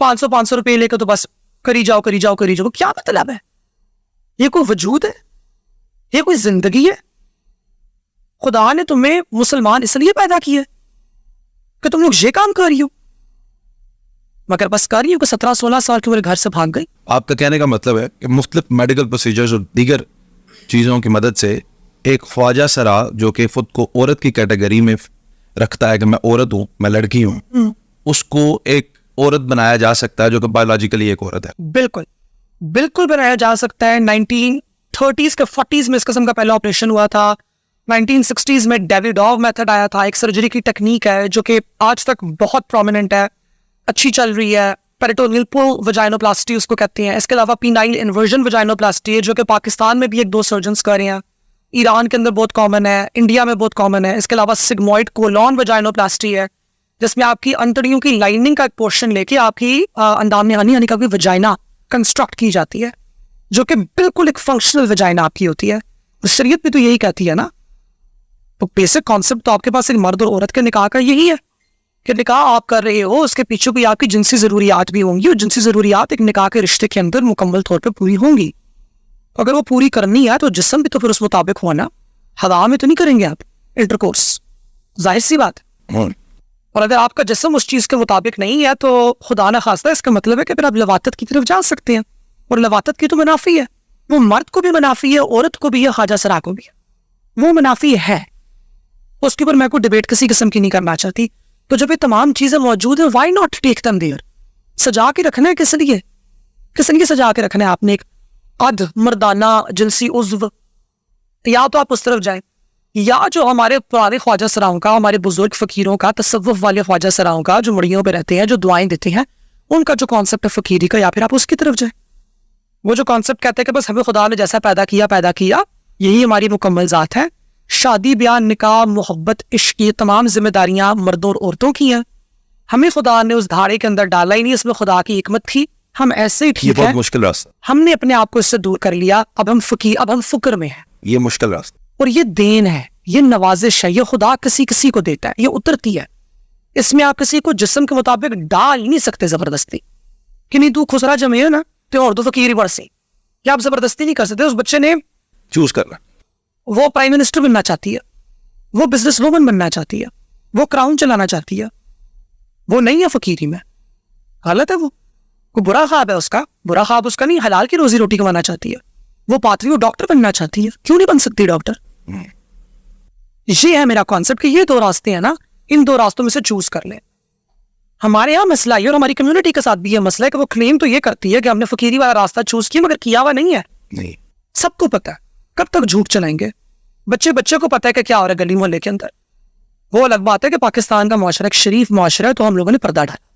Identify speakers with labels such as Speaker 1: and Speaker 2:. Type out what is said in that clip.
Speaker 1: 500 रुपए लेकर तो बस करी जाओ करी जाओ करी जाओ। क्या मतलब है? ये कोई वजूद है? ये कोई जिंदगी है? खुदा ने तुम्हें मुसलमान इसलिए पैदा किया कि तुम लोग ये काम कर रही हो, मगर बस कर रही हो कि 17-16 साल की उम्र घर से भाग गई।
Speaker 2: आपका कहने का मतलब है कि मुख्तलिफ मेडिकल प्रोसीजर्स और दीगर चीज़ों की मदद से एक ख्वाजा सरा जो कि खुद को औरत की कैटेगरी में रखता है कि मैं औरत हूँ, मैं लड़की हूँ, उसको एक औरत बनाया जा सकता है जो कि बायोलॉजिकली एक औरत है।
Speaker 1: बिल्कुल बिल्कुल बनाया जा सकता है। 1930s के 40s में इस किस्म का पहला ऑपरेशन हुआ था। 1960s में डेविडोव मेथड आया था, एक सर्जरी की टेक्निक है जो कि आज तक बहुत प्रोमिनेंट है, अच्छी चल रही है। पेरिटोनियल पुल वजाइनोप्लास्टी उसको कहते हैं। इसके अलावा पीनाइल इन्वर्जन वजाइनोप्लास्टी है जो कि पाकिस्तान में भी 1-2 सर्जन्स कर रहे हैं, ईरान के अंदर बहुत कॉमन है, इंडिया में बहुत कॉमन है। इसके अलावा सिग्मोइड कोलॉन वजाइनोप्लास्टी है जिसमें आपकी अंतड़ियों की लाइनिंग का एक पोर्शन लेके आपकी अंदाम यानी का वजाइना कंस्ट्रक्ट की जाती है जो कि बिल्कुल एक फंक्शनल वजाइना आपकी होती है। शरीयत भी तो यही कहती है ना। तो बेसिक कॉन्सेप्ट तो आपके पास एक मर्द और औरत के निकाह का यही है कि निकाह आप कर रहे हो, उसके पीछे कोई आपकी जिनसी ज़रूरियात भी होंगी और जिनसी ज़रूरियात एक निकाह के रिश्ते के अंदर मुकम्मल तौर पर पूरी होंगी। अगर वो पूरी करनी है तो जिस्म भी तो फिर उस मुताबिक होना। हवा में तो नहीं करेंगे आप इंटरकोर्स, जाहिर सी बात। और अगर आपका जिस्म उस चीज़ के मुताबिक नहीं है तो खुदा न खास्ता इसका मतलब है कि फिर आप लवातत की तरफ जा सकते हैं। और लवातत की तो मुनाफी है, वो मर्द को भी मुनाफी है, औरत को भी है, ख्वाजा सरा को भी है, वो मुनाफी है। उसके ऊपर मैं कोई डिबेट किसी किस्म की नहीं करना चाहती। तो जब ये तमाम चीजें मौजूद है, why not take them there? सजा के रखना है किस लिए? किस लिए सजा के रखना है आपने एक अद मर्दाना जिनसी उज्व? या तो आप उस तरफ जाए, या जो हमारे पुराने ख्वाजा सराओं का, हमारे बुजुर्ग फकीरों का, तसव्वुफ वाले ख्वाजा सराओं का जो मड़ियों पे रहते हैं, जो दुआएं देते हैं, उनका जो कॉन्सेप्ट है फकीरी का, या फिर आप उसकी तरफ जाए। वो जो कॉन्सेप्ट कहते हैं कि बस हमें खुदा ने जैसा पैदा किया यही हमारी मुकम्मल जात है। शादी ब्याह निकाह मोहब्बत इश्क ये तमाम जिम्मेदारियां मर्दों और औरतों की हैं। हमें खुदा ने उस धारे के अंदर डाला ही नहीं, इसमें खुदा की हिकमत थी। हम ऐसे ही ठीक है,
Speaker 2: मुश्किल रास्ता
Speaker 1: हमने अपने आप को इससे दूर कर लिया। अब हम फुकर में है।
Speaker 2: ये मुश्किल रास्ता
Speaker 1: और ये देन है, ये नवाजिश है, ये खुदा किसी किसी को देता है, ये उतरती है। इसमें आप किसी को जिस्म के मुताबिक डाल नहीं सकते जबरदस्ती कि नहीं तू खुसरा जमे है ना तो और दो फकीर बरसी, या आप जबरदस्ती नहीं कर सकते। उस बच्चे ने
Speaker 2: चूज करना,
Speaker 1: वो प्राइम मिनिस्टर बनना चाहती है, वो बिजनेस वूमन बनना चाहती है, वो क्राउन चलाना चाहती है, वो नहीं है फकीरी में, गलत है। वो बुरा ख्वाब है उसका, बुरा ख्वाब उसका नहीं, हलाल की रोजी रोटी कमाना चाहती है। वो पात्री, वो डॉक्टर बनना चाहती है, क्यों नहीं बन सकती डॉक्टर? ये है मेरा कॉन्सेप्ट कि ये 2 रास्ते हैं ना, इन 2 रास्तों में से चूज कर ले। हमारे यहाँ मसला ये, और हमारी कम्युनिटी के साथ भी ये मसला है कि वो क्लेम तो ये करती है कि हमने फकीरी वाला रास्ता चूज किया, मगर किया हुआ नहीं है।
Speaker 2: नहीं,
Speaker 1: सबको पता है, कब तक झूठ चलाएंगे? बच्चे को पता है कि क्या हो रहा है गली मोहल्ले के अंदर। वो अलग बात है कि पाकिस्तान का मुआशरा एक शरीफ मुआशरा है, तो हम लोगों ने पर्दा डाला।